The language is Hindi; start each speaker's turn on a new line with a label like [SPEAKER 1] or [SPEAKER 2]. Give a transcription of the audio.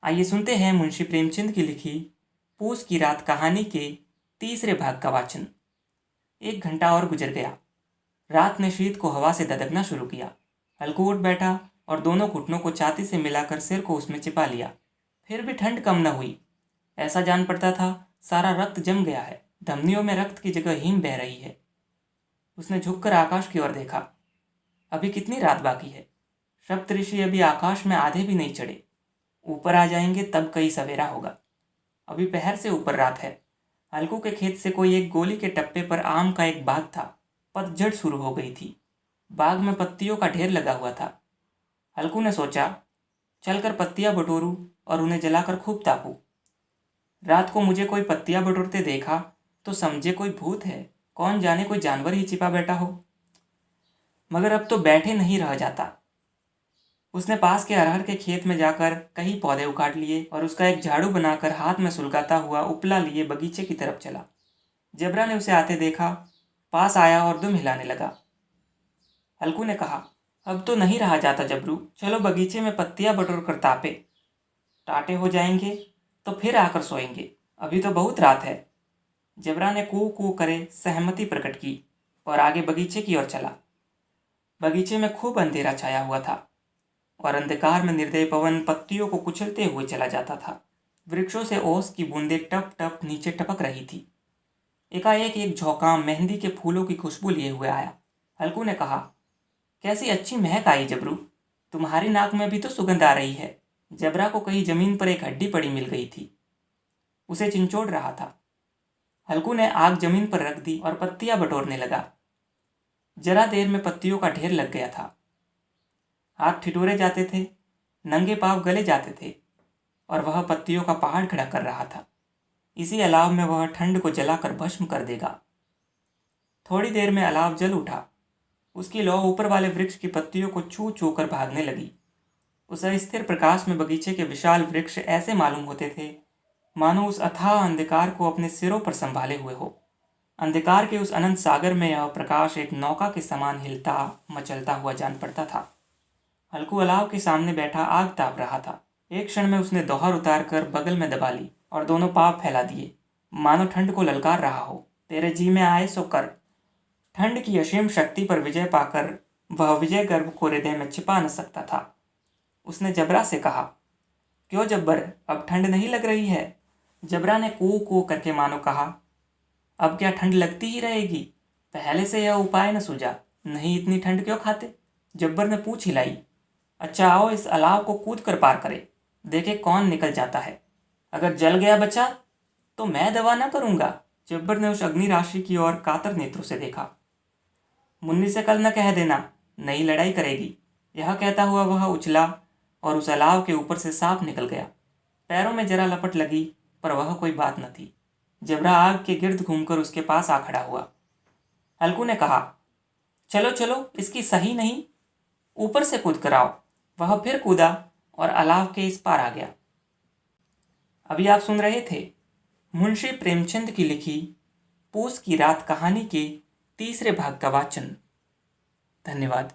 [SPEAKER 1] आइए सुनते हैं मुंशी प्रेमचंद की लिखी पूस की रात कहानी के तीसरे भाग का वाचन। 1 घंटा और गुजर गया। रात ने शीत को हवा से ददकना शुरू किया। हल्कू उठ बैठा और दोनों घुटनों को छाती से मिलाकर सिर को उसमें छिपा लिया। फिर भी ठंड कम न हुई। ऐसा जान पड़ता था सारा रक्त जम गया है, धमनियों में रक्त की जगह हिम बह रही है। उसने झुककर आकाश की ओर देखा। अभी कितनी रात बाकी है। सप्तऋषि अभी आकाश में आधे भी नहीं चढ़े। ऊपर आ जाएंगे तब कई सवेरा होगा। अभी पहर से ऊपर रात है। हल्कू के खेत से कोई एक गोली के टप्पे पर आम का एक बाग था। पतझड़ शुरू हो गई थी। बाग में पत्तियों का ढेर लगा हुआ था। हल्कू ने सोचा, चलकर पत्तियां बटोरूं और उन्हें जलाकर खूब तापूं। रात को मुझे कोई पत्तियां बटोरते देखा तो समझे कोई भूत है, कौन जाने कोई जानवर ही छिपा बैठा हो। मगर अब तो बैठे नहीं रह जाता। उसने पास के अरहर के खेत में जाकर कई पौधे उखाड़ लिए और उसका एक झाड़ू बनाकर हाथ में सुलगाता हुआ उपला लिए बगीचे की तरफ चला। जबरा ने उसे आते देखा, पास आया और दुम हिलाने लगा। हल्कू ने कहा, अब तो नहीं रहा जाता जबरू, चलो बगीचे में पत्तियां बटोर कर तापे। टाटे हो जाएंगे तो फिर आकर सोएंगे, अभी तो बहुत रात है। जबरा ने कू कू करे सहमति प्रकट की और आगे बगीचे की ओर चला। बगीचे में खूब अंधेरा छाया हुआ था और अंधकार में निर्दय पवन पत्तियों को कुचलते हुए चला जाता था। वृक्षों से ओस की बूंदें टप टप नीचे टपक रही थी। एकाएक एक झोंका मेहंदी के फूलों की खुशबू लिए हुए आया। हल्कू ने कहा, कैसी अच्छी महक आई जबरू, तुम्हारी नाक में भी तो सुगंध आ रही है। जबरा को कहीं जमीन पर एक हड्डी पड़ी मिल गई थी, उसे चिंचोड़ रहा था। हल्कू ने आग जमीन पर रख दी और पत्तियां बटोरने लगा। जरा देर में पत्तियों का ढेर लग गया था। हाथ ठिठुरे जाते थे, नंगे पांव गले जाते थे और वह पत्तियों का पहाड़ खड़ा कर रहा था। इसी अलाव में वह ठंड को जलाकर भस्म कर देगा। थोड़ी देर में अलाव जल उठा। उसकी लौ ऊपर वाले वृक्ष की पत्तियों को छू छू कर भागने लगी। उस अस्थिर प्रकाश में बगीचे के विशाल वृक्ष ऐसे मालूम होते थे मानो उस अथाह अंधकार को अपने सिरों पर संभाले हुए हो। अंधकार के उस अनंत सागर में यह प्रकाश एक नौका के समान हिलता मचलता हुआ जान पड़ता था। हल्कू अलाव के सामने बैठा आग ताप रहा था। एक क्षण में उसने दोहर उतार कर बगल में दबा ली और दोनों पांव फैला दिए, मानो ठंड को ललकार रहा हो। तेरे जी में आए सो कर। ठंड की असीम शक्ति पर विजय पाकर वह विजय गर्व को हृदय में छिपा न सकता था। उसने जबरा से कहा, क्यों जब्बर, अब ठंड नहीं लग रही है? जबरा ने कू कू करके मानो कहा, अब क्या ठंड लगती ही रहेगी? पहले से यह उपाय न सूझा, नहीं इतनी ठंड क्यों खाते? जब्बर ने पूछ हिलाई। अच्छा आओ इस अलाव को कूद कर पार करे, देखे कौन निकल जाता है। अगर जल गया बच्चा तो मैं दवा न करूंगा। जब्बर ने उस अग्नि राशि की ओर कातर नेत्रों से देखा। मुन्नी से कल न कह देना, नई लड़ाई करेगी। यह कहता हुआ वह उछला और उस अलाव के ऊपर से साफ निकल गया। पैरों में जरा लपट लगी पर वह कोई बात न थी। जबरा आग के गिर्द घूमकर उसके पास आ खड़ा हुआ। हल्कू ने कहा, चलो चलो इसकी सही नहीं, ऊपर से कूद कर आओ। वह फिर कूदा और अलाव के इस पार आ गया। अभी आप सुन रहे थे मुंशी प्रेमचंद की लिखी पूस की रात कहानी के तीसरे भाग का वाचन। धन्यवाद।